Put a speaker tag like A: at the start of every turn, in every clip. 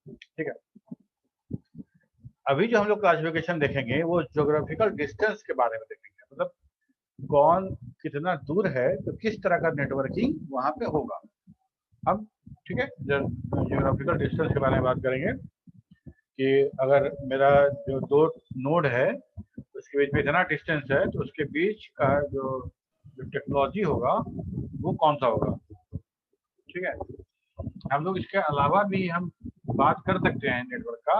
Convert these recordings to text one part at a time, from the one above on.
A: ठीक है। अभी जो हम लोग क्लासिफिकेशन देखेंगे वो ज्योग्राफिकल डिस्टेंस के बारे में देखेंगे, मतलब कौन कितना दूर है तो किस तरह का नेटवर्किंग वहां पे होगा हम। ठीक है, ज्योग्राफिकल डिस्टेंस के बारे में बात करेंगे कि अगर मेरा जो दो नोड है उसके बीच में इतना डिस्टेंस है तो उसके बीच का जो टेक्नोलॉजी होगा वो कौन सा होगा। ठीक है, हम लोग इसके अलावा भी हम बात कर सकते हैं नेटवर्क का,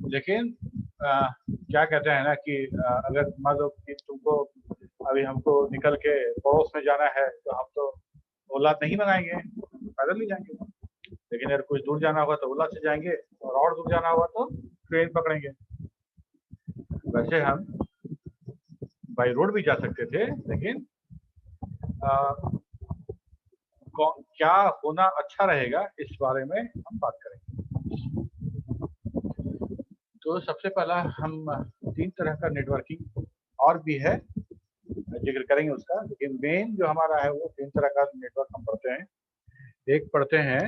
A: लेकिन क्या कहते हैं ना कि अगर मान लो कि तुमको अभी हमको निकल के पड़ोस में जाना है तो हम तो ओला नहीं मंगाएंगे, पैदल नहीं जाएंगे। लेकिन अगर कुछ दूर जाना होगा तो ओला से जाएंगे, और दूर जाना होगा तो ट्रेन पकड़ेंगे। वैसे हम बाई रोड भी जा सकते थे, लेकिन क्या होना अच्छा रहेगा इस बारे में हम बात करेंगे। तो सबसे पहला हम 3 तरह का नेटवर्किंग और भी है जिक्र करेंगे उसका, लेकिन मेन जो हमारा है वो 3 तरह का नेटवर्क हम पढ़ते हैं। एक पढ़ते हैं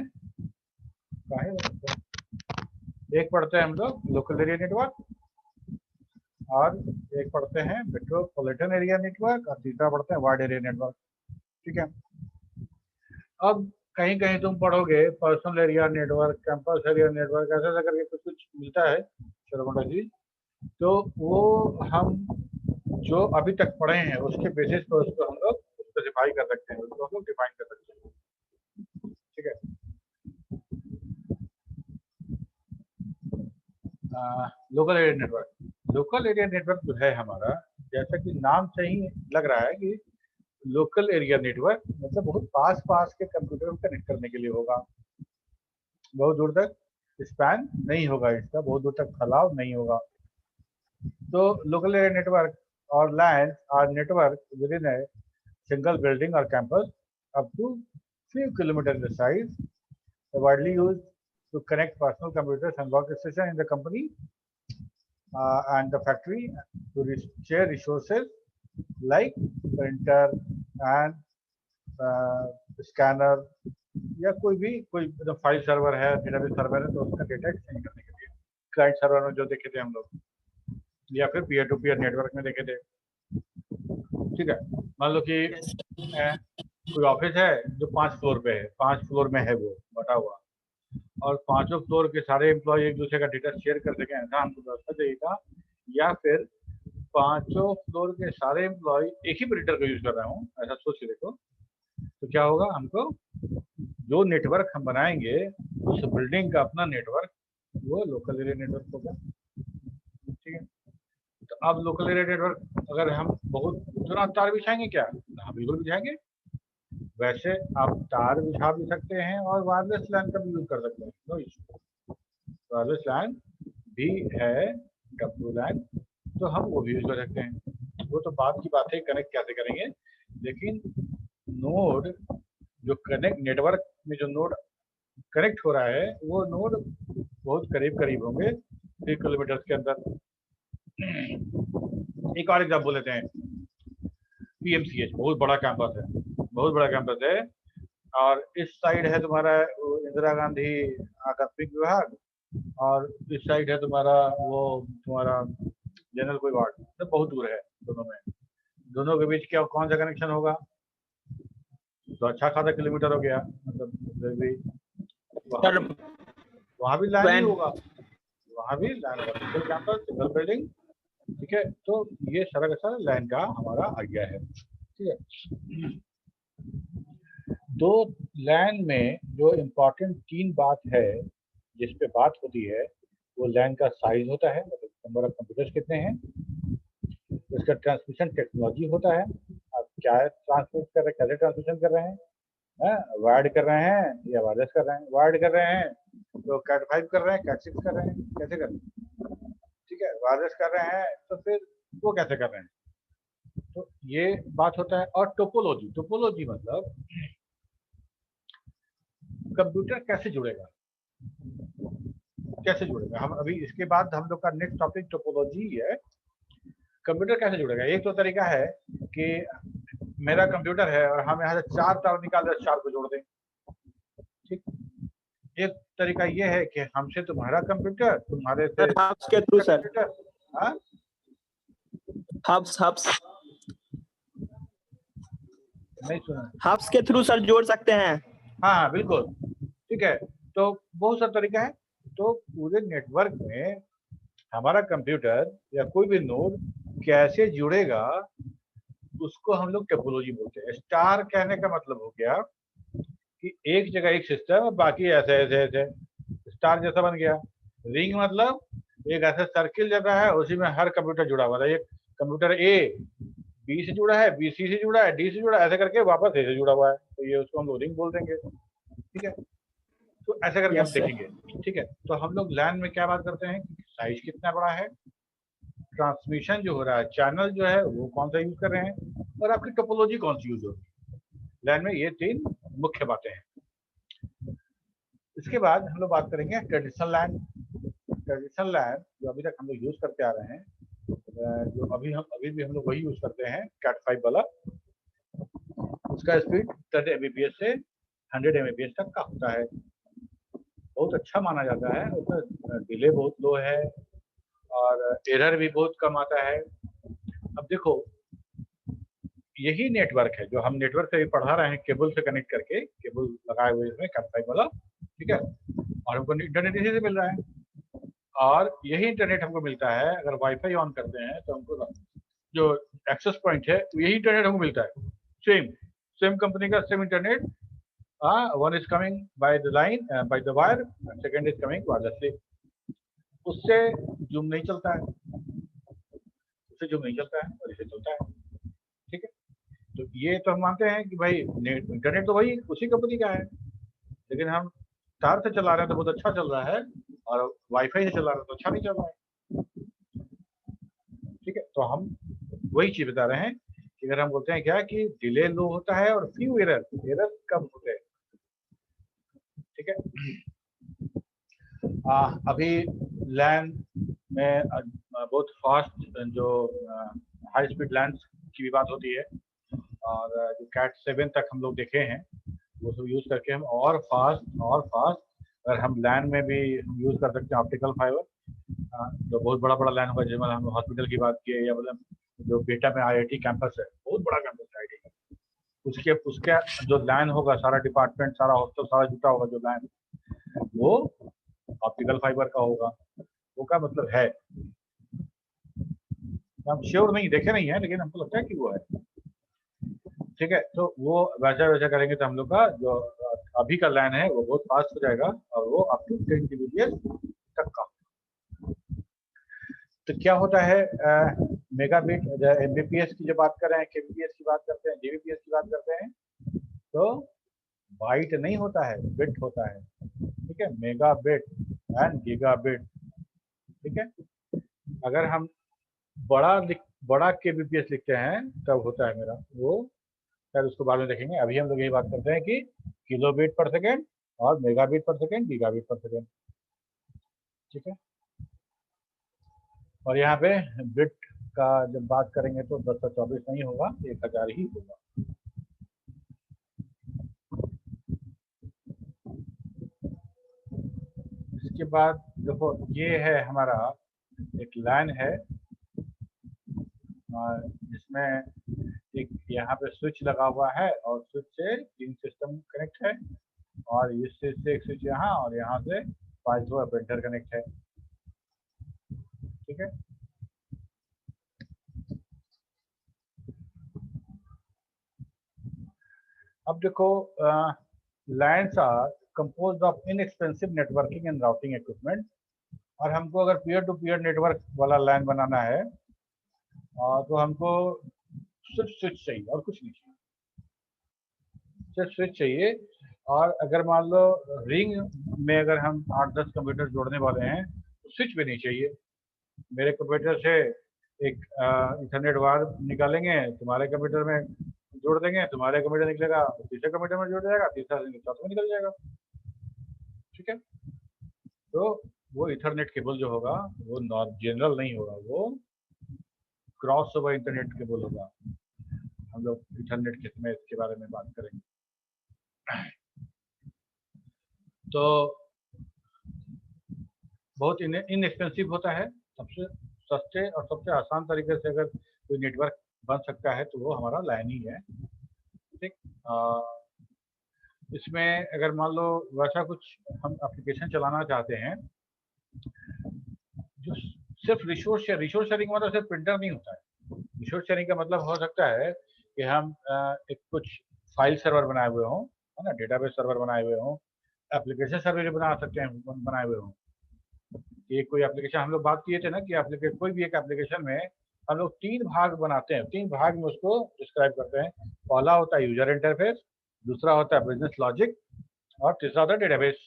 A: एक पढ़ते हैं हम लोग लोकल एरिया नेटवर्क, और एक पढ़ते हैं मेट्रोपॉलिटन एरिया नेटवर्क, और तीसरा पढ़ते हैं वाइड एरिया नेटवर्क। ठीक है, अब कहीं कहीं तुम पढ़ोगे personal area network, campus area network, ऐसा करके कुछ कुछ मिलता है छोटा जी। तो वो हम जो अभी तक पढ़े हैं उसके बेसिस पर उसको हम लोग स्पेसिफाई कर सकते हैं, उसको हम लोग डिफाइन कर सकते हैं। ठीक है, local area network. Local area network जो है हमारा, जैसा कि नाम से ही लग रहा है कि लोकल एरिया नेटवर्क मतलब बहुत पास पास के कंप्यूटर को कनेक्ट करने के लिए होगा, बहुत दूर तक स्पैन नहीं होगा, इसका बहुत दूर तक फैलाव नहीं होगा। तो लोकल एरिया नेटवर्क और LAN are network with in a single building और campus up to few kilometers in the size, widely used to connect personal computers and workstation in the company and the factory to share resources like printer and scanner, या कोई file server है, database server है, तो उसका data exchange करने के लिए client server में जो देखे थे हम लोग, या फिर पीयर टू पीयर नेटवर्क में देखे थे। ठीक है, मान लो कि कोई ऑफिस है जो 5 फ्लोर पे है, 5 फ्लोर में है वो बटा हुआ, और 5 फ्लोर के सारे एम्प्लॉय एक दूसरे का डेटा शेयर कर सकें, ऐसा हमको व्यवस्था चाहिए था। या फिर 5 फ्लोर के सारे एम्प्लॉय एक ही प्रिंटर को यूज कर रहा हूँ, ऐसा सोच के देखो। तो क्या होगा, हमको जो नेटवर्क हम बनाएंगे उस बिल्डिंग का अपना नेटवर्क, वो लोकल एरिया नेटवर्क होगा। ठीक है, तो अब लोकल एरिया नेटवर्क अगर हम बहुत इतना तार बिछाएंगे क्या, हाँ बिल्कुल बिछाएंगे। वैसे आप तार बिछा भी सकते हैं और वायरलेस लैन का भी यूज कर सकते हैं, नो इशू। वायरलेस लैन भी है, डब्ल्यू लैन, तो हम वो भी यूज कर सकते हैं। वो तो बात की बात है कनेक्ट कैसे करेंगे, लेकिन नोड जो कनेक्ट नेटवर्क में जो नोड कनेक्ट हो रहा है वो नोड बहुत करीब करीब होंगे 3 किलोमीटर के अंदर। एक और एग्जाम्पल लेते हैं, पीएमसीएच बहुत बड़ा कैंपस है, बहुत बड़ा कैंपस है, और इस साइड है तुम्हारा इंदिरा गांधी आकस्मिक विभाग, और इस साइड है तुम्हारा वो तुम्हारा जनरल कोई वार्ड, तो बहुत दूर है दोनों में। दोनों के बीच क्या कौन सा कनेक्शन होगा, तो अच्छा खासा किलोमीटर हो गया, मतलब वहाँ भी लैंड ही होगा, वहाँ भी लैंड होगा, सिंगल कैंपस सिंगल बिल्डिंग। ठीक है, तो ये सारा का सारा लैंड का हमारा आइडिया है। ठीक है, तो लैन में जो इम्पोर्टेंट 3 बात है जिस पे बात होती है, वो लैन का साइज होता है, मतलब नंबर ऑफ कंप्यूटर्स कितने हैं, उसका ट्रांसमिशन टेक्नोलॉजी होता है, आप क्या ट्रांसमिट कर रहे हैं, कैसे ट्रांसमिशन कर रहे हैं, वायर्ड कर रहे हैं या वायरलेस कर रहे हैं। वायर्ड कर रहे हैं तो कैट 5 कर रहे हैं, कैट 6 कर रहे हैं, कैसे कर रहे हैं। ठीक है, वायरलेस कर रहे हैं तो फिर वो कैसे कर रहे हैं, तो ये बात होता है। और टोपोलॉजी, टोपोलॉजी मतलब कंप्यूटर कैसे जुड़ेगा, कैसे जुड़ेगा। हम अभी इसके बाद हम लोग का नेक्स्ट टॉपिक टोपोलॉजी है, कंप्यूटर कैसे जुड़ेगा। एक तो तरीका है कि मेरा कंप्यूटर है और हम यहाँ से 4 तार निकाल कर 4 को जोड़ दें। ठीक, एक तरीका ये है कि हमसे तुम्हारा कंप्यूटर, तुम्हारे से
B: सर हब्स के थ्रू सर,
A: कंप्यूटर। हाँ,
B: हब्स
A: नहीं सुना।
B: हब्स के थ्रू सर जोड़ सकते हैं।
A: हाँ हाँ बिल्कुल, ठीक है। तो बहुत सा तरीका है। तो पूरे नेटवर्क में हमारा कंप्यूटर या कोई भी नोड कैसे जुड़ेगा, उसको हम लोग टोपोलॉजी बोलते हैं। स्टार कहने का मतलब हो गया कि एक जगह एक सिस्टम, बाकी ऐसे ऐसे ऐसे स्टार जैसा बन गया। रिंग मतलब एक ऐसा सर्किल जैसा है, उसी में हर कंप्यूटर जुड़ा हुआ है। एक कंप्यूटर ए बी से जुड़ा है, बी सी से जुड़ा है, डी से जुड़ा है, ऐसे करके वापस ए से जुड़ा हुआ है, तो ये उसको हम लोग रिंग बोल देंगे। ठीक है, तो ऐसे करके हम
B: यस सर,
A: देखेंगे। ठीक है, तो हम लोग लैन में क्या बात करते हैं कि साइज कितना बड़ा है, ट्रांसमिशन जो हो रहा है, चैनल जो है वो कौन सा यूज कर रहे हैं, और आपकी टोपोलॉजी कौन सी यूज होगी। लैन में ये 3 मुख्य बातें हैं। इसके बाद हम लोग बात करेंगे ट्रेडिशनल लैन। ट्रेडिशनल लैन जो अभी तक हम लोग यूज करते आ रहे हैं, जो अभी भी हम लोग वही यूज करते हैं, कैट 5 वाला। उसका स्पीड 10 एमबीपीएस से 100 एमबीपीएस तक का होता है। बहुत अच्छा माना जाता है, उसमें डिले बहुत लो है और एरर भी बहुत कम आता है। अब देखो, यही नेटवर्क है जो हम नेटवर्क से भी पढ़ा रहे हैं, केबल से कनेक्ट करके, केबल लगाए हुए इसमें कैट 5 वाला। ठीक है, और हमको इंटरनेट इसी से मिल रहा है। और यही इंटरनेट हमको मिलता है, अगर वाईफाई ऑन करते हैं तो हमको जो एक्सेस पॉइंट है यही इंटरनेट हमको मिलता है। सेम सेम कंपनी का same internet. One is coming by the line, by the wire, second is coming wirelessly. उससे जूम नहीं चलता है, उससे जूम नहीं चलता है और इसे चलता है। ठीक है, तो ये तो हम मानते हैं कि भाई इंटरनेट तो वही उसी कंपनी का है, लेकिन हम तार से चला रहे हैं तो बहुत अच्छा चल रहा है, और वाईफाई से चला रहे हैं तो अच्छा नहीं चल रहा है। ठीक है, तो हम वही चीज बता रहे हैं कि अगर हम बोलते हैं क्या कि डिले लो होता है और फ्यू एरर एरर कम होते हैं। ठीक है, अभी लैन में बहुत फास्ट जो हाई स्पीड लैन की भी बात होती है, और जो कैट 7 तक हम लोग देखे हैं वो सब यूज करके हम और फास्ट अगर हम लैन में भी यूज कर सकते हैं ऑप्टिकल फाइबर। जो बहुत बड़ा बड़ा लैन होगा, जिसमें हम हॉस्पिटल की बात किए, या मतलब जो बेटा में आईआईटी कैंपस है, बहुत बड़ा कैंपस है आईआईटी का, उसके उसके जो लैन होगा, सारा डिपार्टमेंट, सारा हॉस्टल, सारा जुटा होगा जो लैन, वो ऑप्टिकल फाइबर का होगा। वो का मतलब है, हम श्योर नहीं, देखे नहीं है, लेकिन हमको लगता है कि वो है। ठीक है, तो वो वैसा वैसा करेंगे तो हम लोग का जो अभी का लाइन है वो बहुत फास्ट हो जाएगा, और वो अप टू 10 Gbps तक का। तो क्या होता है, मेगाबिट एमबीपीएस की जो बात कर रहे हैं, केबीपीएस की बात करते हैं, जीबीपीएस की बात करते हैं, तो बाइट नहीं होता है, बिट होता है। ठीक है, मेगाबिट एंड गीगाबिट। ठीक है, अगर हम बड़ा केबीपीएस लिखते हैं तब होता है मेरा वो, खैर उसको बाद में देखेंगे। अभी हम लोग यही बात करते हैं कि किलोबिट पर सेकेंड और मेगाबिट पर सेकेंड, गीगाबिट पर सेकेंड। ठीक है, और यहाँ पे बिट का जब बात करेंगे तो 1024 नहीं होगा, 1000 ही होगा। इसके बाद देखो, ये है हमारा एक लाइन है, जिसमें एक यहाँ पे स्विच लगा हुआ है, और स्विच से 3 सिस्टम कनेक्ट है, और इस स्विच से एक स्विच यहाँ, और यहाँ से पाइथो प्रिंटर कनेक्ट है। ठीक है, अब देखो, LANs are composed of inexpensive networking and routing equipment. और हमको अगर पीयर टू पीयर नेटवर्क वाला लैन बनाना है, तो हमको सिर्फ स्विच चाहिए और कुछ नहीं चाहिए, सिर्फ स्विच चाहिए। और अगर मान लो रिंग में अगर हम 8-10 कंप्यूटर जोड़ने वाले हैं तो स्विच भी नहीं चाहिए। मेरे कंप्यूटर से एक इथरनेट वायर निकालेंगे, तुम्हारे कंप्यूटर में जोड़ देंगे, तुम्हारे कंप्यूटर निकलेगा, तीसरे कंप्यूटर में जोड़ जाएगा, तीसरा चौथा में निकल जाएगा। ठीक है, तो वो इथरनेट केबल जो होगा वो नॉन जनरल नहीं होगा, वो क्रॉस ओवर इंटरनेट केबल होगा। हम लोग इथरनेट में इसके बारे में बात करेंगे। तो बहुत इनएक्सपेंसिव होता है। सबसे सस्ते और सबसे आसान तरीके से अगर कोई नेटवर्क बन सकता है तो वो हमारा LAN ही है। ठीक। इसमें अगर मान लो वैसा कुछ हम एप्लीकेशन चलाना चाहते हैं जो सिर्फ रिसोर्स शेयरिंग का मतलब सिर्फ प्रिंटर नहीं होता है। रिसोर्स शेयरिंग का मतलब हो सकता है कि हम एक कुछ फाइल सर्वर बनाए हुए हों, है ना, डेटाबेस सर्वर बनाए हुए हों, एप्लीकेशन सर्वर बना सकते हैं बनाए हुए हों। ये कोई एप्लीकेशन हम लोग बात किए थे ना कि एप्लीकेशन कोई भी एक एप्लीकेशन में हम लोग 3 भाग बनाते हैं, 3 भाग में उसको डिस्क्राइब करते हैं। पहला होता है यूजर इंटरफेस, दूसरा होता है बिजनेस लॉजिक और तीसरा होता है डेटाबेस।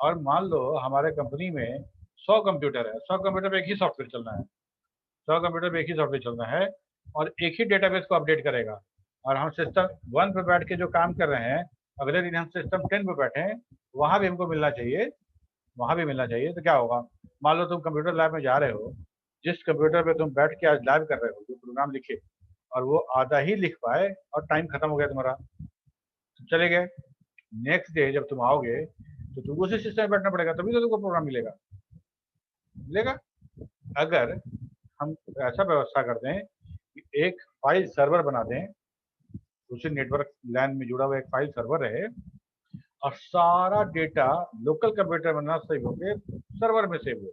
A: और मान लो हमारे कंपनी में 100 कंप्यूटर है, 100 कंप्यूटर पे एक ही सॉफ्टवेयर चलना है, 100 कंप्यूटर पे एक ही सॉफ्टवेयर चलना है और एक ही डेटाबेस को अपडेट करेगा। और हम सिस्टम 1 पे बैठ के जो काम कर रहे हैं, अगले दिन हम सिस्टम 10 पे बैठे हैं, वहां भी हमको मिलना चाहिए, वहां भी मिलना चाहिए। तो क्या होगा, मान लो तुम कंप्यूटर लैब में जा रहे हो, जिस कंप्यूटर पे तुम बैठ के आज लैब कर रहे हो, जो प्रोग्राम लिखे और वो आधा ही लिख पाए और टाइम खत्म हो गया तुम्हारा, तुम चले गए। नेक्स्ट डे जब तुम आओगे तो तुमको उसी सिस्टम में बैठना पड़ेगा, तभी तो तुमको प्रोग्राम मिलेगा। अगर हम ऐसा व्यवस्था कर दें कि एक फाइल सर्वर बना दें, उसी नेटवर्क LAN में जुड़ा हुआ एक फाइल सर्वर रहे और सारा डेटा लोकल कंप्यूटर में ना सेव होके सर्वर में सेव हो,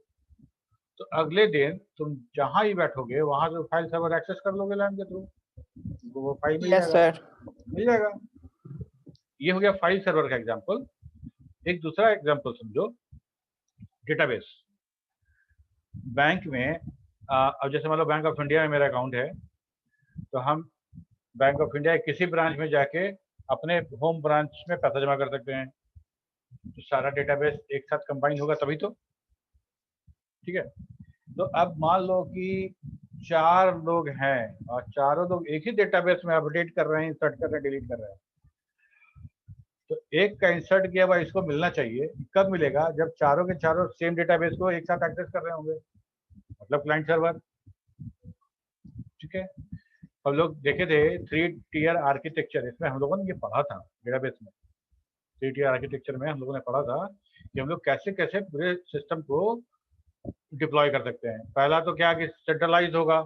A: तो अगले दिन तुम जहां ही बैठोगे वहां से फाइल सर्वर एक्सेस कर लोगे LAN के थ्रू, वो फाइल मिल
B: यस
A: जाएगा,
B: सर।
A: मिल जाएगा। ये हो गया फाइल सर्वर का एग्जांपल। एक दूसरा एग्जांपल समझो, डेटाबेस। बैंक में अब जैसे मान लो बैंक ऑफ इंडिया में मेरा अकाउंट है, तो हम बैंक ऑफ इंडिया के किसी ब्रांच में जाके अपने होम ब्रांच में पैसा जमा कर सकते हैं। तो सारा डेटाबेस एक साथ कंबाइन होगा तभी तो। ठीक है। तो अब मान लो कि 4 लोग हैं और चारों लोग एक ही डेटाबेस में अपडेट कर रहे हैं, इंसर्ट कर रहे हैं, डिलीट कर रहे हैं। तो एक का इंसर्ट किया हुआ इसको मिलना चाहिए। कब मिलेगा, जब चारों के चारों सेम डेटाबेस को एक साथ एक्सेस कर रहे होंगे, मतलब क्लाइंट सर्वर। ठीक है। हम लोग देखे थे 3 टियर आर्किटेक्चर, इसमें हम लोगों ने ये पढ़ा था डेटाबेस में। 3 टियर आर्किटेक्चर में हम लोगों ने पढ़ा था कि हम लोग कैसे कैसे पूरे सिस्टम को डिप्लॉय कर सकते हैं। पहला तो क्या कि सेंट्रलाइज होगा,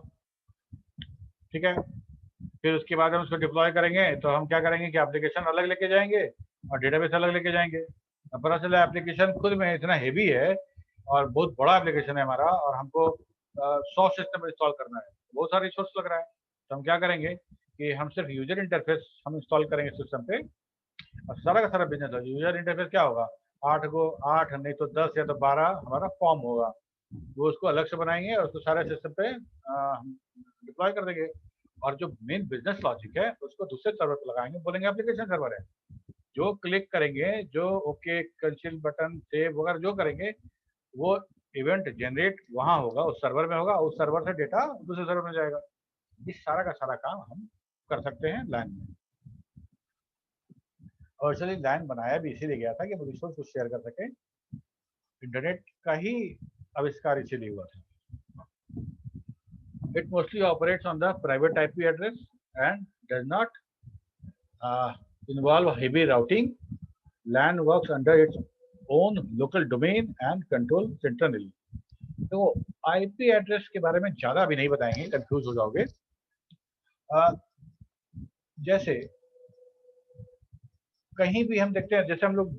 A: ठीक है। फिर उसके बाद हम उसको डिप्लॉय करेंगे तो हम क्या करेंगे कि एप्लीकेशन अलग लेके जाएंगे और डेटाबेस अलग लेके जाएंगे। अब पता चला एप्लीकेशन खुद में इतना हेवी है और बहुत बड़ा एप्लीकेशन है हमारा और हमको 100 सिस्टम इंस्टॉल करना है, बहुत सारा रिसोर्स लग रहा है। तो हम क्या करेंगे कि हम सिर्फ यूजर इंटरफेस हम इंस्टॉल करेंगे सिस्टम पे और सारा का सारा बिजनेस है। यूजर इंटरफेस क्या होगा, 8 नहीं तो 10 या तो 12 हमारा फॉर्म होगा, वो उसको अलग से बनाएंगे और उसको सारे सिस्टम पे डिप्लॉय कर देंगे। और जो मेन बिजनेस लॉजिक है उसको दूसरे सर्वर पर लगाएंगे, बोलेंगे एप्लीकेशन सर्वर है। जो क्लिक करेंगे, जो ओके कैंसिल बटन सेव वगैरह जो करेंगे, वो इवेंट जनरेट वहां होगा, उस सर्वर में होगा, उस सर्वर से डेटा दूसरे सर्वर में जाएगा। इस सारा का सारा काम हम कर सकते हैं LAN में। और चलिए LAN बनाया भी इसीलिए गया था कि हम रिसोर्स को शेयर कर सकें। इंटरनेट का ही आविष्कार इसीलिए हुआ था। It mostly operates on the private IP address and does not involve heavy routing. LAN works under its own local domain and control centrally. तो IP एड्रेस के बारे में ज़्यादा अभी नहीं बताएंगे, कंफ्यूज हो जाओगे। जैसे कहीं भी हम देखते हैं, जैसे हम लोग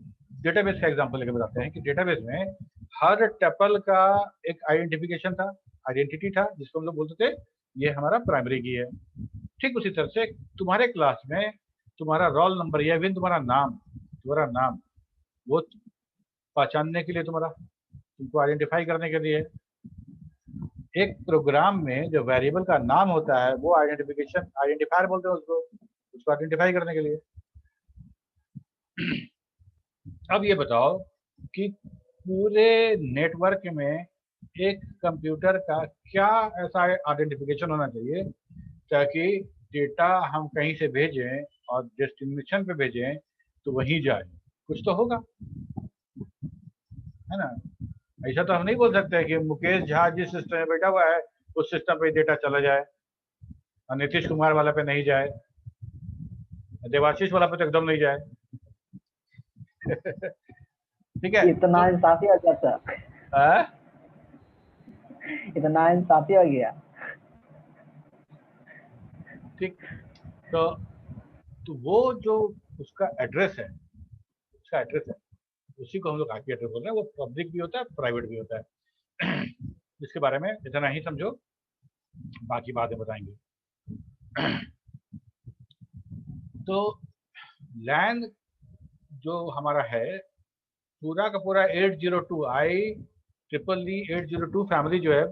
A: डेटाबेस का एग्जांपल लेकर बताते हैं कि डेटाबेस में हर टपल का एक आइडेंटिफिकेशन था, आइडेंटिटी था, जिसको हम लोग बोलते थे ये हमारा प्राइमरी की है। ठीक उसी तरह से तुम्हारे क्लास में तुम्हारा रोल नंबर या इवन तुम्हारा नाम वो पहचानने के लिए, तुमको आइडेंटिफाई करने के लिए एक प्रोग्राम में जो वेरिएबल का नाम होता है वो आइडेंटिफायर बोलते हैं उसको आइडेंटिफाई करने के लिए। अब ये बताओ कि पूरे नेटवर्क में एक कंप्यूटर का क्या ऐसा आइडेंटिफिकेशन होना चाहिए ताकि डेटा हम कहीं से भेजें और डेस्टिनेशन पे भेजें तो वहीं जाए, कुछ तो होगा, है ना। ऐसा तो हम नहीं बोल सकते कि मुकेश झा जिस सिस्टम में बैठा हुआ है उस सिस्टम पे डेटा चला जाए और नीतीश कुमार वाला पे नहीं जाए, देवाशीष वाला पे तो एकदम नहीं जाए। ठीक है,
C: इतना इंसाफी अध्यक्ष। इतना इंसाफी हो गया।
A: ठीक, तो वो जो उसका एड्रेस है, उसी को हम लोग आईपी एड्रेस बोल रहे हैं। वो पब्लिक भी होता है, प्राइवेट भी होता है। जिसके बारे में इतना ही समझो, बाकी बातें बताएंगे। तो लैन जो हमारा है पूरा का पूरा 802 IEEE 802 फैमिली जो है,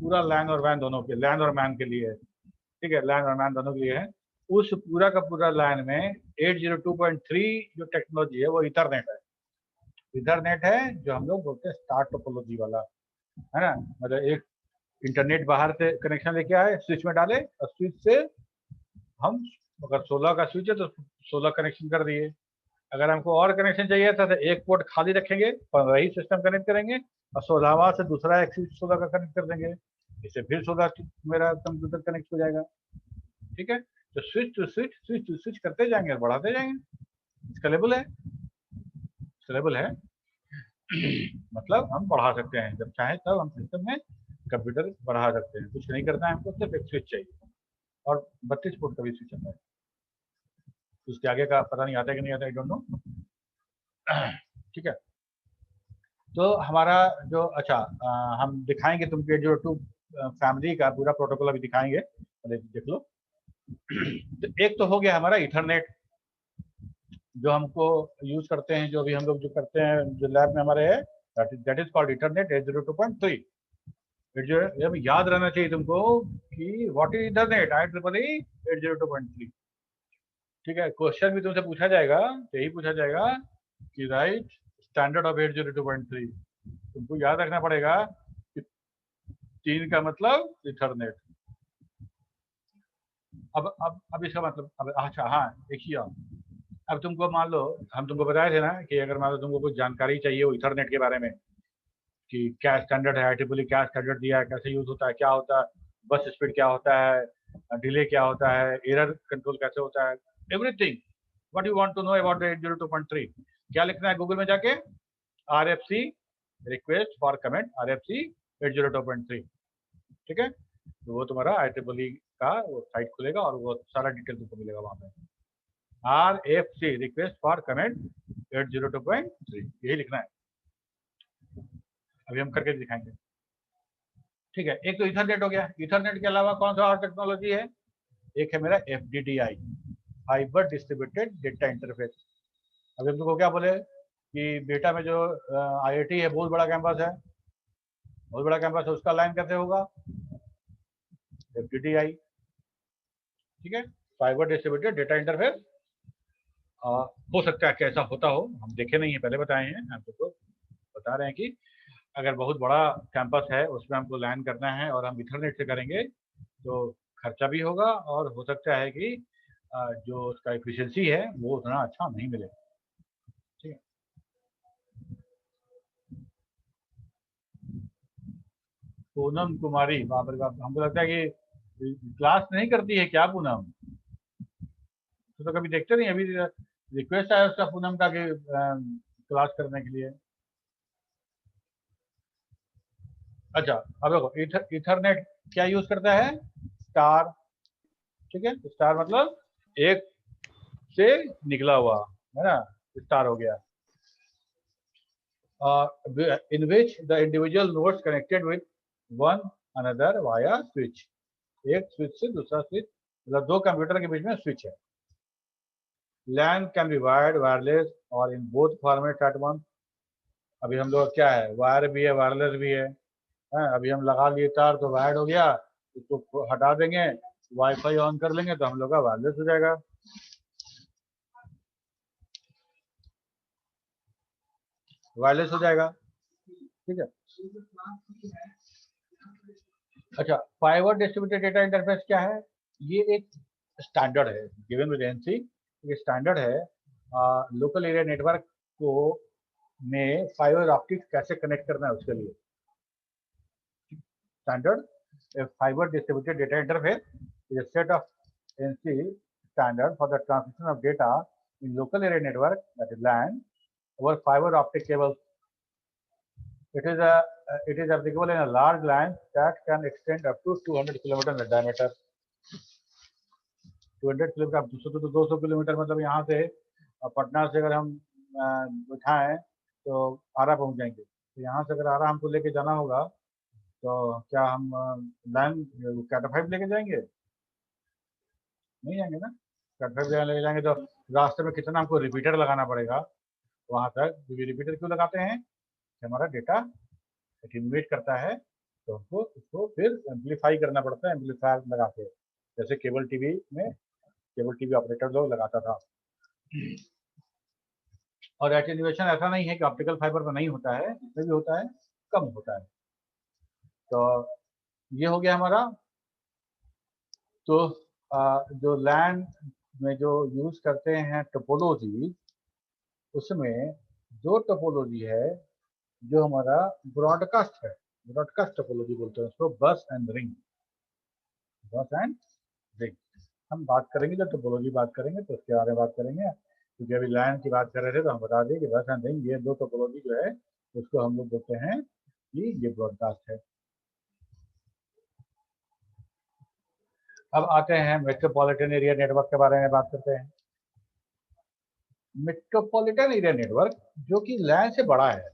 A: पूरा लैन और वैन दोनों के, लैन और मैन के लिए है। ठीक है, लैन और मैन दोनों के लिए है। उस पूरा का पूरा लैन में 802.3 जो टेक्नोलॉजी है वो इथरनेट है। इथरनेट है जो हम लोग बोलते हैं स्टार टोपोलॉजी वाला, है ना। मतलब एक इंटरनेट बाहर से कनेक्शन लेके आए, स्विच में डाले, और स्विच से हम, अगर 16 का स्विच है तो 16 कनेक्शन कर दिए। अगर हमको और कनेक्शन चाहिए था तो एक पोर्ट खाली रखेंगे, 15 ही सिस्टम कनेक्ट करेंगे, और 16वां से दूसरा एक स्विच 16 का कनेक्ट कर देंगे। इससे फिर 16 मेरा कंप्यूटर कनेक्ट हो जाएगा। ठीक है, तो स्विच टू स्विच करते जाएंगे और बढ़ाते जाएंगे। स्केलेबल है मतलब हम बढ़ा सकते हैं, जब चाहे तब हम सिस्टम में कंप्यूटर बढ़ा सकते हैं। कुछ नहीं करना है हमको, सिर्फ एक स्विच चाहिए, और 32 पोर्ट का भी स्विच आता है। उसके आगे का पता नहीं आता है कि नहीं आता, आई डोंट नो। ठीक है, तो हमारा जो, अच्छा हम दिखाएंगे तुमको 802 फैमिली का पूरा प्रोटोकॉल अभी दिखाएंगे, देख लो। तो एक तो हो गया हमारा इथरनेट, जो हमको यूज करते हैं, जो भी हम लोग जो करते हैं, जो लैब में हमारे है, दैट इज कॉल्ड इथरनेट 802.3। जो है याद रहना चाहिए तुमको कि व्हाट इज इथरनेट, IEEE 802.3। ठीक है, क्वेश्चन भी तुमसे पूछा जाएगा, यही पूछा जाएगा कि राइट स्टैंडर्ड ऑफ 802.3। तुमको याद रखना पड़ेगा कि 3 का मतलब इथरनेट। अब इसका मतलब, अब अच्छा हाँ देखिए, अब तुमको मान लो, हम तुमको बताए थे ना कि अगर मान लो तुमको कुछ जानकारी चाहिए हो इथरनेट के बारे में, कि क्या स्टैंडर्ड है, IEEE क्या स्टैंडर्ड दिया है, कैसे यूज होता है, क्या होता है, बस स्पीड क्या होता है, डिले क्या होता है, एरर कंट्रोल कैसे होता है, everything what you want to know about 802.3, क्या लिखना है गूगल में जाके, RFC request for comment, RFC 802.3। ठीक है, तो वो तुम्हारा IEEE का वो साइट खुलेगा और वो सारा डिटेल तुमको मिलेगा वहां पे। RFC रिक्वेस्ट फॉर कमेंट 802.3, यही लिखना है। अभी हम करके दिखाएंगे। ठीक है, एक तो इथरनेट हो गया। इथरनेट के अलावा कौन सा और टेक्नोलॉजी है, एक है मेरा FDDI, fibre distributed data interface. अभी हम तुमको क्या बोले कि बेटा में जो IIT है, बहुत बड़ा कैंपस है, बहुत बड़ा कैंपस है, उसका लाइन कैसे होगा, FDDI। ठीक है, फाइबर डिस्ट्रीब्यूटेड डेटा इंटरफेस। हो सकता है कैसा होता हो, हम देखे नहीं है, पहले बताए हैं, हम तुमको बता रहे हैं कि अगर बहुत बड़ा कैंपस है, उसमें हमको लैन करना है और हम इथरनेट से करेंगे तो खर्चा भी होगा, और हो सकता है कि जो उसका एफिशिएंसी है वो उतना अच्छा नहीं मिलेगा। ठीक है, पूनम कुमारी, बाप रे बाप, हमको लगता है कि क्लास नहीं करती है क्या पूनम, तो कभी देखते नहीं। अभी रिक्वेस्ट आया उसका पूनम का कि क्लास करने के लिए। अच्छा, अब देखो इथरनेट क्या यूज करता है, स्टार। ठीक है, स्टार मतलब एक से निकला हुआ, है ना, स्टार हो गया। In which the individual nodes connected with one another via switch. एक स्विच से दूसरा स्विच, मतलब दो कंप्यूटर के बीच में स्विच है। LAN can be wired, wireless और in both format at once. अभी हम लोग क्या है, वायर भी है, वायरलेस भी है। अभी हम लगा लिए तार तो वायर्ड हो गया, उसको हटा देंगे, वाईफाई ऑन कर लेंगे तो हम लोग का वायरलेस हो जाएगा। वायरलेस हो जाएगा। ठीक है, अच्छा, फाइबर डिस्ट्रीब्यूटेड डेटा इंटरफेस क्या है, ये एक स्टैंडर्ड है गिवन विद एनसी। ये स्टैंडर्ड है लोकल एरिया नेटवर्क को में फाइबर ऑप्टिक्स कैसे कनेक्ट करना है उसके लिए। Standard fibre distributed data interface is a set of NC standard for the transmission of data in local area network, that is LAN, over fiber optic cables. it is applicable in a large line that can extend up to 200 kilometer in diameter. 200 kilometre, 200 kilometre मतलब यहाँ से पटना से अगर हम उठाएं तो आरा पहुँच जाएंगे। तो यहाँ से अगर आरा हमको लेके जाना होगा तो क्या हम लाइन कैटा 5 लेके जाएंगे? नहीं जाएंगे ना। कैटा 5 लेके जाएंगे तो रास्ते में कितना हमको रिपीटर लगाना पड़ेगा वहाँ तक। रिपीटर क्यों लगाते हैं? हमारा डेटा एक्यूमुलेट करता है तो हमको उसको फिर एम्पलीफाई करना पड़ता है, एम्पलीफायर लगा के, जैसे केबल टीवी में केबल टीवी ऑपरेटर लोग लगाता था। और एटेन्यूएशन ऐसा नहीं है कि ऑप्टिकल फाइबर में नहीं होता है, इसमें भी होता है, कम होता है। तो ये हो गया हमारा। तो जो लैंड में जो यूज करते हैं टोपोलॉजी, उसमें दो टोपोलॉजी है जो हमारा ब्रॉडकास्ट है, ब्रॉडकास्ट टोपोलॉजी बोलते हैं उसको, बस एंड रिंग। बस एंड रिंग हम बात करेंगे, जब टोपोलॉजी बात करेंगे तो उसके बारे में बात करेंगे। क्योंकि अभी लैंड की बात कर रहे थे तो हम बता दें कि बस एंड रिंग ये दो टोपोलॉजी जो है उसको हम लोग बोलते हैं कि ये ब्रॉडकास्ट है। अब आते हैं मेट्रोपॉलिटन एरिया नेटवर्क के बारे में बात करते हैं। मेट्रोपॉलिटन एरिया नेटवर्क जो कि लैंड से बड़ा है,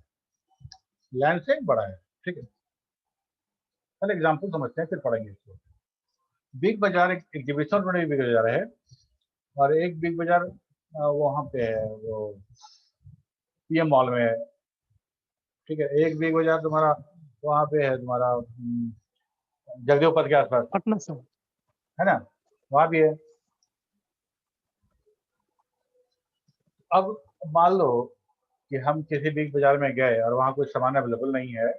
A: लैंड से बड़ा है, ठीक है। पहले एग्जांपल समझते हैं फिर पढ़ेंगे इसको। बिग बाजार एक एग्जीबिशन रोड में बिग बाजार है और एक बिग बाजार वहाँ पे है, वो पीएम मॉल में है, ठीक है। एक बिग बाजार तुम्हारा वहाँ पे है, तुम्हारा जगदेव पथ के आसपास,
C: पटना से
A: है ना, वहाँ भी है। अब मान लो कि हम किसी बिग बाजार में गए और वहाँ कोई सामान अवेलेबल नहीं है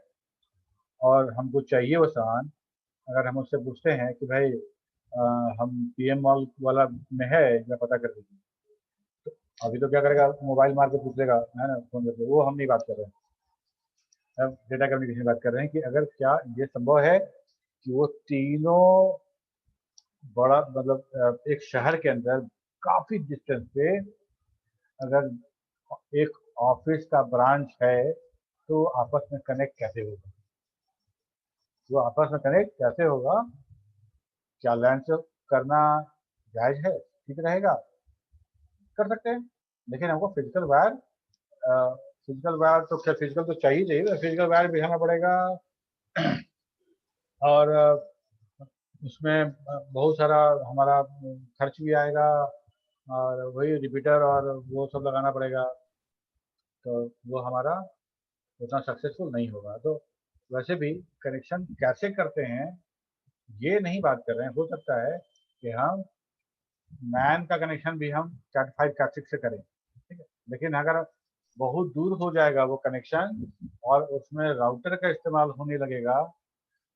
A: और हमको चाहिए वो सामान। अगर हम उससे पूछते हैं कि भाई हम पीएम मॉल वाला में है या पता कर दीजिए, तो अभी तो क्या करेगा, मोबाइल मार के पूछ लेगा, है ना, फोन करके। वो हम नहीं बात कर रहे हैं, अब डेटा कम्युनिकेशन बात कर रहे हैं कि अगर क्या ये संभव है कि वो तीनों बड़ा मतलब एक शहर के अंदर काफी डिस्टेंस पे अगर एक ऑफिस का ब्रांच है तो आपस में कनेक्ट कैसे होगा? वो आपस में कनेक्ट कैसे होगा? क्या लैंड से करना जायज है, ठीक रहेगा, कर सकते हैं। लेकिन हमको फिजिकल वायर तो क्या, फिजिकल तो चाहिए, फिजिकल वायर बिछाना पड़ेगा और उसमें बहुत सारा हमारा खर्च भी आएगा और वही रिपीटर और वो सब लगाना पड़ेगा, तो वो हमारा उतना सक्सेसफुल नहीं होगा। तो वैसे भी कनेक्शन कैसे करते हैं ये नहीं बात कर रहे हैं। हो सकता है कि हम मैन का कनेक्शन भी हम कैट 5 कैट 6 से करें, ठीक है। लेकिन अगर बहुत दूर हो जाएगा वो कनेक्शन और उसमें राउटर का इस्तेमाल होने लगेगा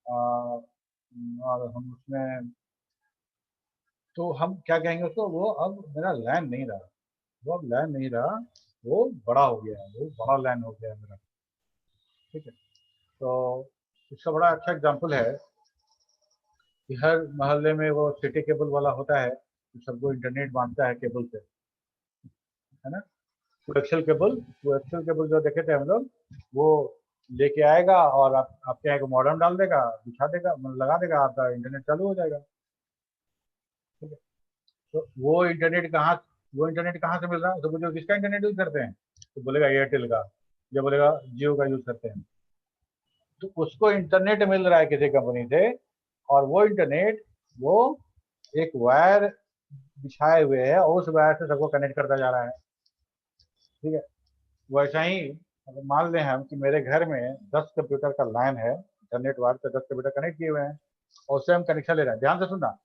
A: और हम उसमें, तो हम क्या कहेंगे उसको, वो अब मेरा लैंड नहीं रहा, वो अब लैंड नहीं रहा, वो बड़ा हो गया है, वो बड़ा लैंड हो गया है मेरा, ठीक है। तो इसका बड़ा अच्छा एग्जाम्पल है कि हर मोहल्ले में वो सिटी केबल वाला होता है जो सबको इंटरनेट बांटता है केबल से, है ना। कोएक्सियल केबल जो देखे थे हम लोग, वो लेके आएगा और आपके यहाँ को मॉडेम डाल देगा, बिछा देगा, मतलब लगा देगा, आपका इंटरनेट चालू हो जाएगा, ठीक है। तो वो इंटरनेट कहाँ से मिल रहा है? तो जो किसका इंटरनेट यूज करते हैं, तो बोलेगा एयरटेल का, या बोलेगा जियो का यूज करते हैं। तो उसको इंटरनेट मिल रहा है किसी कंपनी से और वो इंटरनेट वो एक वायर बिछाए हुए है और उस वायर से सबको कनेक्ट करता जा रहा है, ठीक है। वैसा ही अगर मान लें हम कि मेरे घर में 10 कंप्यूटर का लाइन है, इंटरनेट वायर से 10 कंप्यूटर कनेक्ट किए हुए हैं और उससे हम कनेक्शन ले रहे हैं। ध्यान से सुनना,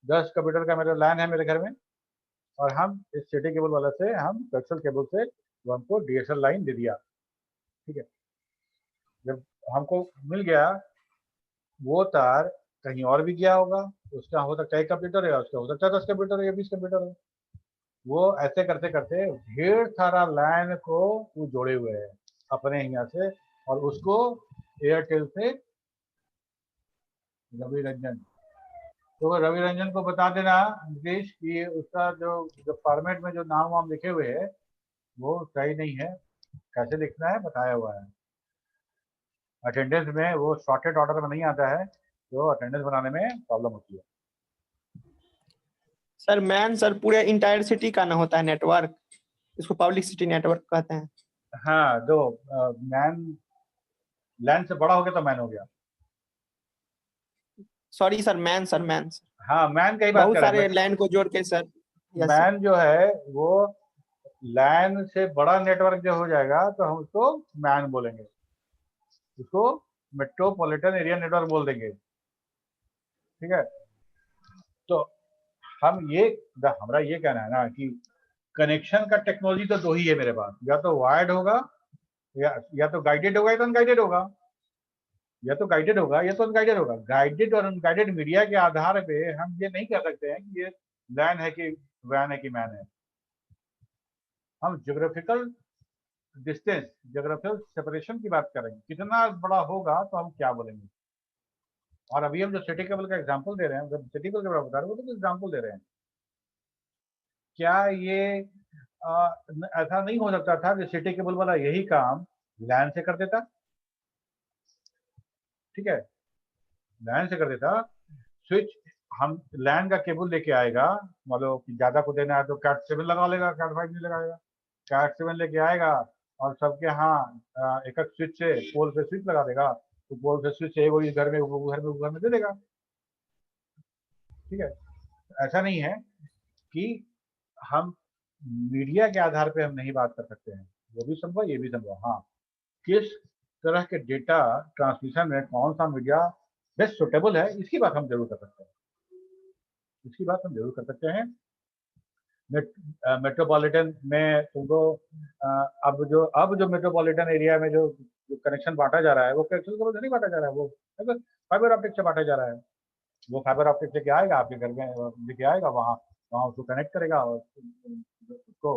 A: 10 कंप्यूटर का मेरा लाइन है मेरे घर में और हम इस सिटी केबल वाला से हम कोएक्सियल केबल से वो हमको डीएसएल लाइन दे दिया, ठीक है। जब हमको मिल गया, वो तार कहीं और भी गया होगा, उसका हो सकता है 1 कंप्यूटर है, उसका हो सकता है 10 कंप्यूटर है या 20 कंप्यूटर है। वो ऐसे करते करते ढेर सारा लाइन को वो जोड़े हुए है अपने यहाँ से, और उसको एयरटेल से रवि रंजन, तो रवि रंजन को बता देना नीतीश कि उसका जो फॉर्मेट में जो नाम वाम लिखे हुए है वो सही नहीं है, कैसे लिखना है बताया हुआ है। अटेंडेंस में वो शॉर्टेड ऑर्डर में नहीं आता है, तो अटेंडेंस बनाने में प्रॉब्लम होती है।
B: सर मैन सर पूरे इंटायर सिटी का ना होता है नेटवर्क, इसको पब्लिक सिटी नेटवर्क कहते हैं।
A: हाँ, जो मैन लैन से बड़ा हो गया तो मैन हो गया।
B: Sorry sir, man sir, man sir,
A: हाँ, मैन का ही बात
B: बहुत
A: कर रहे
B: सारे
A: हैं।
B: लाइन को जोड़ के सर। Yes sir.
A: मैन जो है वो लैन से बड़ा नेटवर्क जो हो जाएगा तो हम उसको मैन बोलेंगे, उसको मेट्रोपॉलिटन एरिया नेटवर्क बोल देंगे। ठीक है, तो हम ये हमारा ये कहना है ना कि कनेक्शन का टेक्नोलॉजी तो दो ही है मेरे पास, या तो वायर्ड होगा या तो गाइडेड होगा या तो अनगाइडेड होगा, या तो गाइडेड होगा या तो अनगाइडेड होगा। गाइडेड और अनगाइडेड मीडिया के आधार पे हम ये नहीं कह सकते हैं कि ये लैन है कि वैन है कि मैन है। हम ज्योग्राफिकल डिस्टेंस, ज्योग्राफिकल सेपरेशन की बात करेंगे, कितना बड़ा होगा तो हम क्या बोलेंगे। और अभी हम जो सिटी केबल का एग्जांपल दे रहे हैं, जब सिटी केबल के बारे में बता रहे हैं, वो तो एग्जांपल दे रहे हैं। क्या ये ऐसा नहीं हो सकता था कि सिटी केबल वाला यही काम लैन से कर देता? ठीक है, लैन से कर देता। स्विच हम लैन का केबल लेके आएगा, मतलब कि ज्यादा को देना है तो कैट 7 लगा लेगा, कैट 5 नहीं लगाएगा। कैट 7 लेके आएगा और सबके यहाँ एक एक स्विच से पोल पे स्विच लगा देगा, तो पोल पे स्विच है वो इस घर में, वो घर में, वो घर में दे देगा। ठीक है, ऐसा नहीं है कि हम मीडिया के आधार पे हम नहीं बात कर सकते हैं, वो भी संभव, ये भी संभव। हाँ, किस तरह के डेटा ट्रांसमिशन में कौन सा मीडिया बेस्ट सुटेबल है, इसकी बात हम जरूर कर सकते हैं, इसकी बात हम जरूर कर सकते हैं। मेट्रोपॉलिटन में तुमको अब जो मेट्रोपॉलिटन एरिया में जो कनेक्शन बांटा जा रहा है वो कैक्चुअल करो नहीं बांटा जा रहा है, वो फाइबर ऑप्टिक से बांटा जा रहा है। वो फाइबर ऑप्टिक लेके आएगा आपके घर में, लेके आएगा वहाँ वहाँ उसको कनेक्ट करेगा और उसको,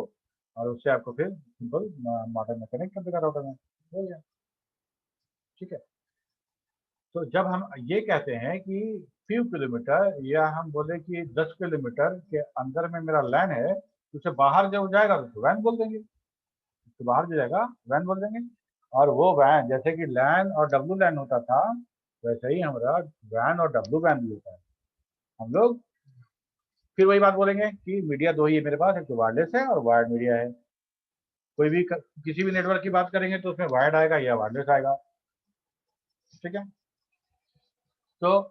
A: और उससे आपको फिर सिंपल मॉडर्न में कनेक्ट कर देगा राउटर में, हो गया। ठीक है, तो जब हम ये कहते हैं कि फ्यू किलोमीटर या हम बोले कि 10 किलोमीटर के अंदर में मेरा लैन है, तो उसे बाहर जब जाएगा तो वैन बोल देंगे, तो बाहर जो जाएगा वैन बोल देंगे। और वो वैन जैसे कि लैन और डब्लू लैन होता था, वैसे ही हमारा वैन और डब्लू वैन भी होता है। हम लोग फिर वही बात बोलेंगे कि मीडिया दो ही है मेरे पास, एक तो वायरलेस है और वायर्ड मीडिया है। कोई भी किसी भी नेटवर्क की बात करेंगे तो उसमें वायर्ड आएगा या वायरलेस आएगा। ठीक है, तो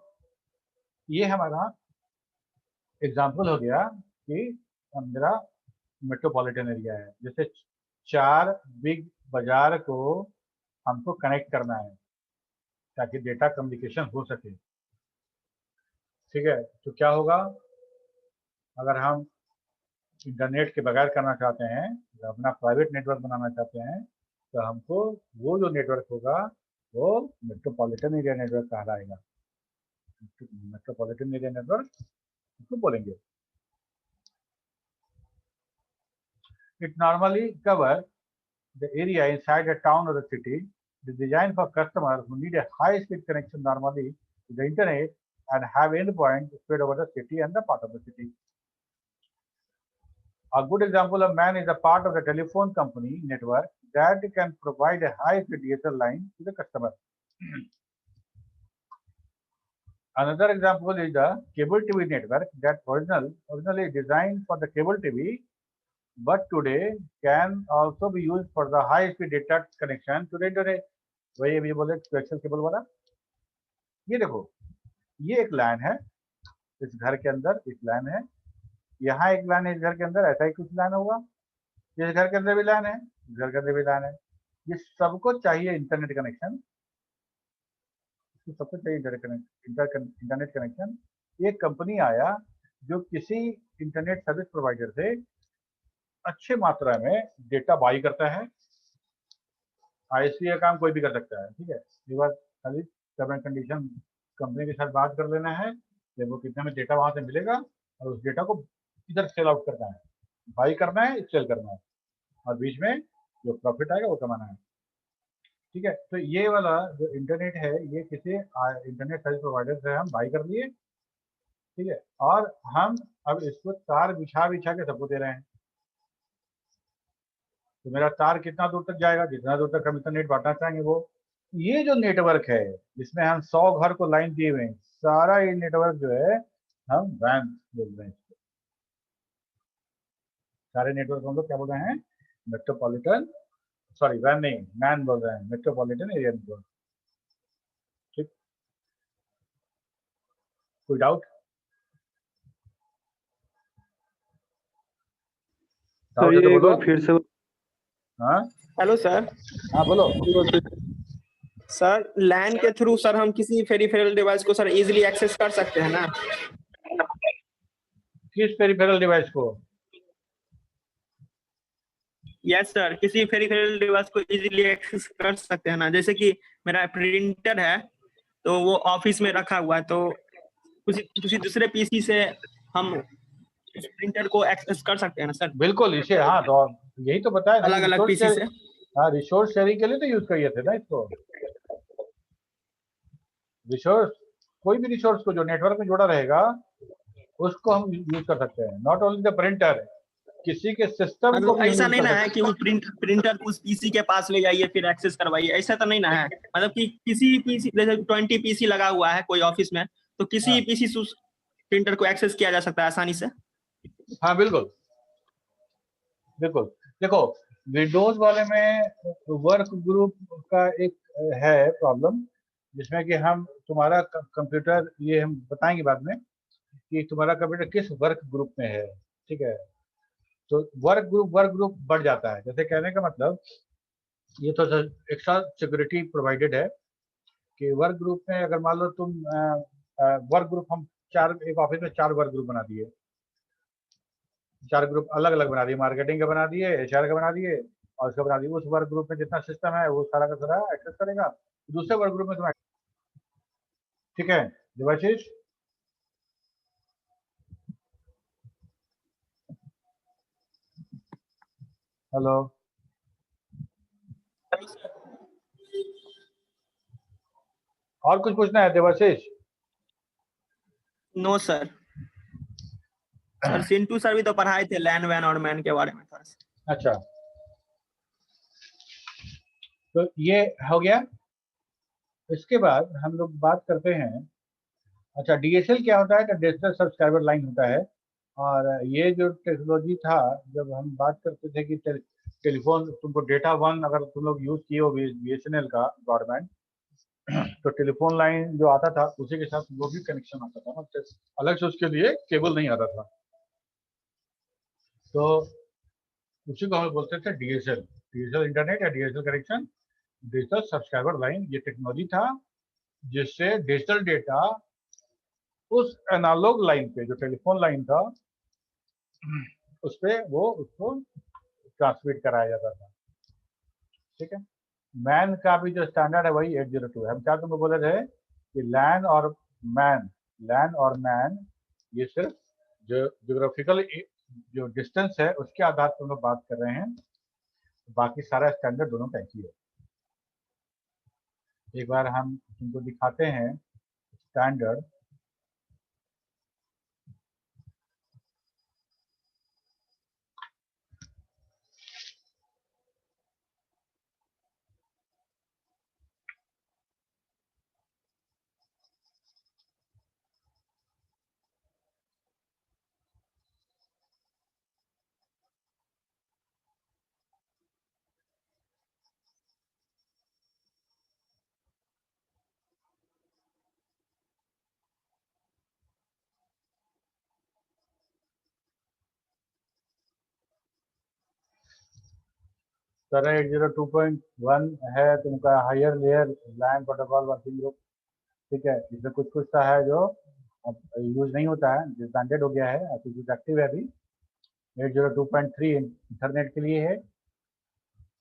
A: ये हमारा एग्जाम्पल हो गया कि मेरा मेट्रोपॉलिटन एरिया है, जैसे 4 बिग बाजार को हमको कनेक्ट करना है ताकि डेटा कम्युनिकेशन हो सके। ठीक है, तो क्या होगा अगर हम इंटरनेट के बगैर करना चाहते हैं, अपना प्राइवेट नेटवर्क बनाना चाहते हैं, तो हमको वो जो नेटवर्क होगा वो मेट्रोपॉलिटन एरिया नेटवर्क कहलाएगा। मेट्रोपॉलिटन एरिया नेटवर्क उसको बोलेंगे। It normally cover the area inside a town or a city. It is designed for customers who need a high-speed connection normally to the internet and have endpoints spread over the city and the part of the city. A good example of MAN is a part of the telephone company network that can provide a high-speed DSL line to the customer. Another example is the cable TV network that originally designed for the cable TV, but today can also be used for the high-speed data connection to the internet. वही अभी बोले coaxial cable वाला। ये देखो, ये एक line है, इस घर के अंदर एक लाइन है, यहाँ एक लाइन है, इस घर के अंदर ऐसा ही कुछ लाइन होगा, इस घर के अंदर भी लाइन है, इस घर के अंदर भी लाइन है। ये सबको चाहिए इंटरनेट कनेक्शन, सबको चाहिए इंटरनेट कनेक्शन। एक कंपनी आया जो किसी इंटरनेट सर्विस प्रोवाइडर से अच्छे मात्रा में डेटा बाई करता है। आईएसपी का काम कोई भी कर सकता है। ठीक है, ये बात खाली टर्म एंड कंडीशन कंपनी के साथ बात कर लेना है कि वो कितने में डेटा वहां से मिलेगा और उस डेटा को किधर सेल आउट करना है, बाई करना है, सेल करना है, और बीच में जो प्रॉफिट आएगा वो कमाना है। ठीक है, तो ये वाला जो इंटरनेट है ये किसी इंटरनेट सर्विस प्रोवाइडर से हम बाई कर लिए। ठीक है, और हम अब इसको तार बिछा बिछा के सबको दे रहे हैं। तो मेरा तार कितना दूर तक जाएगा, जितना दूर तक हम इंटरनेट बांटना चाहेंगे वो ये जो नेटवर्क है जिसमें हम 100 घर को लाइन दिए हुए हैं, सारा ये नेटवर्क जो है हम वैन बोल रहे हैं इसको। सारे नेटवर्क को हम लोग क्या बोल रहे हैं? मेट्रोपॉलिटन, सॉरी वैन नहीं, मैन बोल रहे हैं, मेट्रोपॉलिटन एरिया नेटवर्क। ठीक, कोई डाउट?
D: सर
A: डाउट है तो
D: ये एक
A: बोलो।
D: बार फिर से
A: हाँ
B: हेलो सर।
A: हाँ बोलो।
B: सर लैन के थ्रू सर हम किसी पेरिफेरल डिवाइस को सर इजीली एक्सेस कर सकते हैं ना?
A: किस पेरिफेरल डिवाइस को?
B: यस सर, किसी पेरिफेरल डिवाइस को इजीली एक्सेस कर सकते हैं ना? जैसे कि मेरा प्रिंटर है तो वो ऑफिस में रखा हुआ है, तो किसी दूसरे पीसी से हम उस प्रिंटर को एक्सेस कर सकते हैं ना सर?
A: बिल्कुल, इसे हाँ तो यही तो बताया ना,
B: अलग अलग पीसी से।
A: हाँ रिसोर्स शेयरिंग के लिए तो यूज करिए थे ना इसको। रिसोर्स, कोई भी रिसोर्स को जो नेटवर्क में जुड़ा रहेगा उसको हम यूज कर सकते हैं, नॉट ओनली द प्रिंटर, किसी के सिस्टम को
B: मतलब
A: भी हम
B: ऐसा
A: यूज
B: नहीं
A: कर
B: ना
A: सकते
B: है कि वो प्रिंटर उस पीसी के पास ले जाइए फिर एक्सेस करवाइए, ऐसा तो नहीं ना है। मतलब कि किसी पीसी, जैसे 20 पीसी लगा हुआ है कोई ऑफिस में, तो किसी
A: हाँ।
B: पीसी से उस प्रिंटर को एक्सेस किया जा सकता है आसानी से।
A: हाँ बिल्कुल बिल्कुल। देखो विंडोज वाले में वर्क ग्रुप का एक है प्रॉब्लम, जिसमें कि हम तुम्हारा कंप्यूटर, ये हम बताएंगे बाद में कि तुम्हारा कंप्यूटर किस वर्क ग्रुप में है। ठीक है, तो वर्क ग्रुप बढ़ जाता है। जैसे कहने का मतलब ये तो एक्स्ट्रा सिक्योरिटी प्रोवाइडेड है कि वर्क ग्रुप में अगर मान लो तुम वर्क ग्रुप, हम चार, एक ऑफिस में 4 वर्क ग्रुप बना दिए, 4 ग्रुप अलग अलग बना दिए, मार्केटिंग का बना दिए, एचआर का बना दिए और उसका बना दिए। उस वर्क ग्रुप में जितना सिस्टम है वो सारा का सारा एक्सेस करेगा, दूसरे वर्क ग्रुप में तुम। ठीक है देवाशीष? हेलो, और कुछ पूछना है Devashish?
B: No sir. Sir Sintu sir भी तो पढ़ाए थे लैन वैन और मैन के बारे में थोड़ा सा।
A: अच्छा, तो ये हो गया। इसके बाद हम लोग बात करते हैं, अच्छा डीएसएल क्या होता है? तो डिजिटल सब्सक्राइबर लाइन होता है। और ये जो टेक्नोलॉजी था, जब हम बात करते थे कि टेलीफोन, तुमको डेटा वन अगर तुम लोग यूज किए हो बीएसएनएल का ब्रॉडबैंड, तो टेलीफोन लाइन जो आता था उसी के साथ वो भी कनेक्शन आता था ना, अलग से उसके लिए केबल नहीं आता था। तो उसी को हम बोलते थे डीएसएल, डिजिटल इंटरनेट या DSL connection, digital subscriber line. ये टेक्नोलॉजी था जिससे डिजिटल डेटा उस एनालॉग लाइन पे, जो टेलीफोन लाइन था, उस पे वो उसको ट्रांसमिट कराया जाता था। ठीक है, मैन का भी जो स्टैंडर्ड है वही 802 है। हम क्या तुमको बोले थे कि लैन और मैन, लैन और मैन ये सिर्फ जो ज्योग्राफिकल जो डिस्टेंस है उसके आधार पर हम लोग बात कर रहे हैं, बाकी सारा स्टैंडर्ड दोनों का एक ही है। एक बार हम तुमको दिखाते हैं स्टैंडर्ड। सर 802.1 है तुमका हायर लेयर लैन प्रोटोकॉल वर्किंग ग्रुप। ठीक है, इसमें कुछ कुछ सा है जो अब यूज नहीं होता है, डिसबैंडेड हो गया है, कुछ एक्टिव है अभी। 802.3 इंटरनेट के लिए है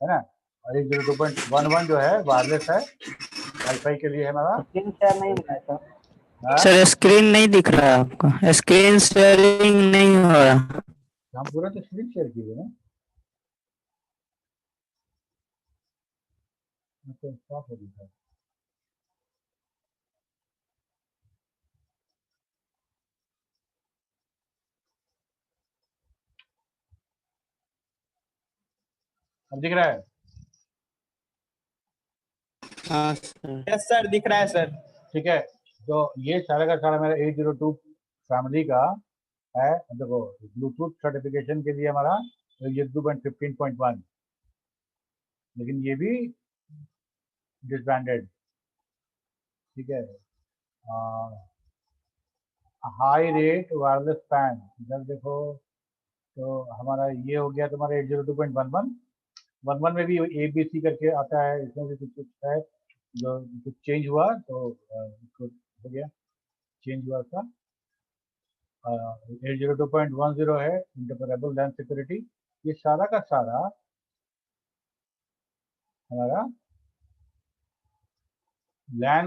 A: ना, और 802.11 जो है वायरलेस है, वाईफाई के लिए है हमारा।
C: स्क्रीन शेयर नहीं हो रहा है सर।
A: हाँ?
E: सर स्क्रीन नहीं दिख रहा है आपका, स्क्रीन शेयरिंग नहीं हो रहा।
A: हम पूरा तो स्क्रीन शेयर किए ना, तो स्टॉप हो गया। अब दिख रहा है?
E: हाँ सर।
B: यस सर, दिख रहा है सर।
A: ठीक है, तो ये सारा का सारा मेरा 802 फैमिली का है। देखो ब्लूटूथ सर्टिफिकेशन के लिए हमारा 15.1, लेकिन ये भी डिसबैंडेड। ठीक है, हाई रेट वायरलेस पैन इधर देखो, तो हमारा ये हो गया तुम्हारा 802.11 में भी ABC करके आता है, इसमें भी कुछ कुछ है जो कुछ चेंज हुआ, तो इसको हो गया चेंज हुआ था। 802.10 है इंटरपरेबल लैंड सिक्योरिटी। ये सारा का सारा हमारा लैंड